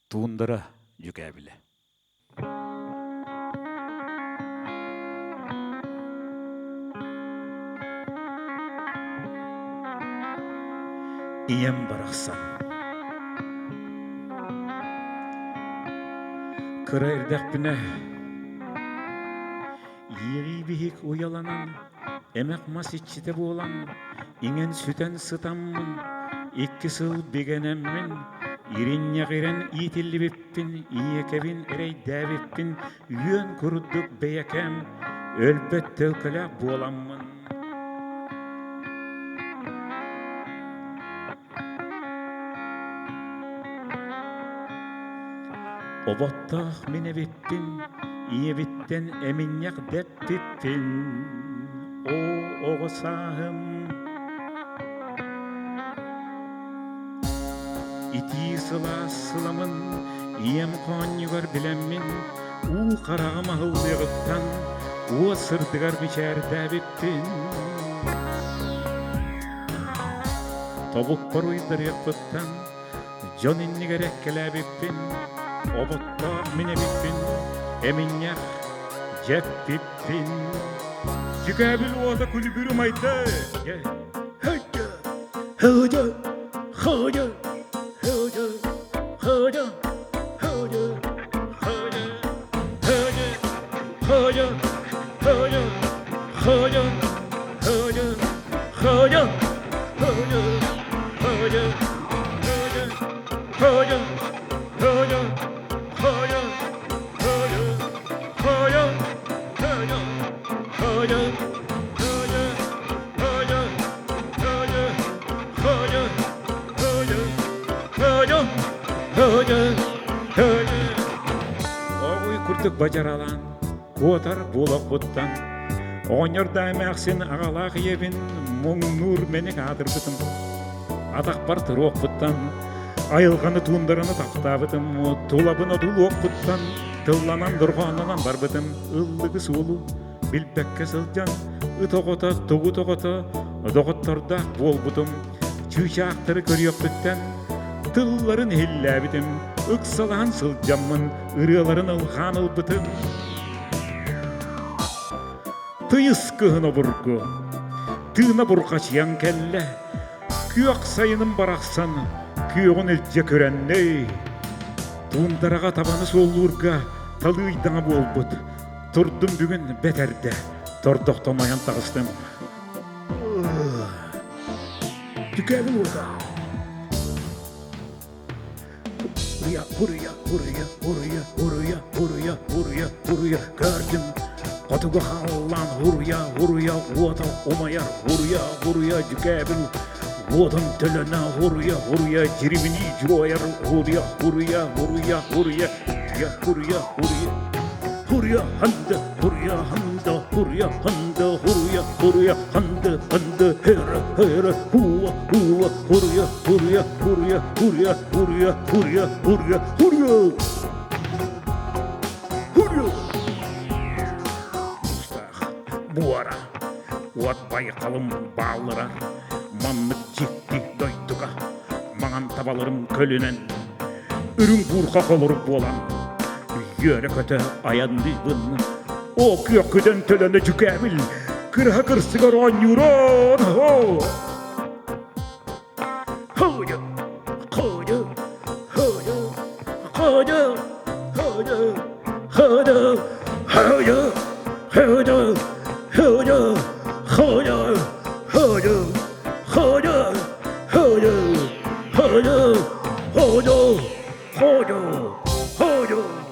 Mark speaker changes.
Speaker 1: туындыра жүкәбілі. Ием барақсан. Кыра ирдәкпіне Ири бихик уяланан, эмек масичите болан, иңен сүтен сытаммын, икки сыл бегенеммин, иринне гирен итилли биппин, иекебин эрейдәбиппин, үйен күрдүк бейекем, өлбет төлкөләк боламмын. Оботтах мине биппин, иебиттен эминняк деп биппин. О, оғысағым. Ити сыла сыламын, ием қонюгар білеммин. У қарағым ағылдығыттан, о сырдығар бичәрді биппин. Тобук баруйдар яқпыттан, жон иннігер әккелі биппин. Obottaq mine bippin, eminyak jep bippin. Jükäbil oda kulübürüm ayda. Hıca, hıca, hıca, hıca, hıca, hıca, hıca, hıca, hıca, hıca, hıca, hıca, hıca, hıca, hıca, hıca, hıca, Oğuy kurtuk bacaralан, kotar bulak buttan. Oğnyarda мәқсен ағалақ ебін, мұң нұр менек адыр бітім. Адақ бар тұр оқ бұттан, айылғаны туындараны таптабытым, тулабына дұл оқ бұттан, тылланан дұрғанынан бар бітім. Ұллығы сұлу, білбәкке сылжан, ұтоғыта, тұғы тоғыта, доғыттарда бол бұтым. Чүйшақтыры көрек біттен, тылларын хилләбітім, ұқсалан сылжаммын, ұрыларын ұлған ұлбытым. Тыйыс кыһына бұрғы, тыына бұрқаш ян кәлі, күйақ сайының барақсан, күйоғын үлтже көрәнней. Туындараға табаны сол ұрға, талыйдаңа болбыт, тұрдым бүгін бәтәрді, тордоқтан аян тағыстым. Түкәбіл ұрға. Hurya, gördüm. Kotugu hallan hurya, oda omayar hurya, cükebil. Odun tölene hurya, cirimini ciroyar hurya. Hurya, handa, hurya, hera, huwa, hurya. Буара, от байқалым балыра, маннық жекті дойдыға, маған табалырым көлінен, үрін бұрқа қолыр болам, үйері көті аянды бұнны, о көкіден төлені жүкәбіл, кірға кірсігір ойнюран, Hojo.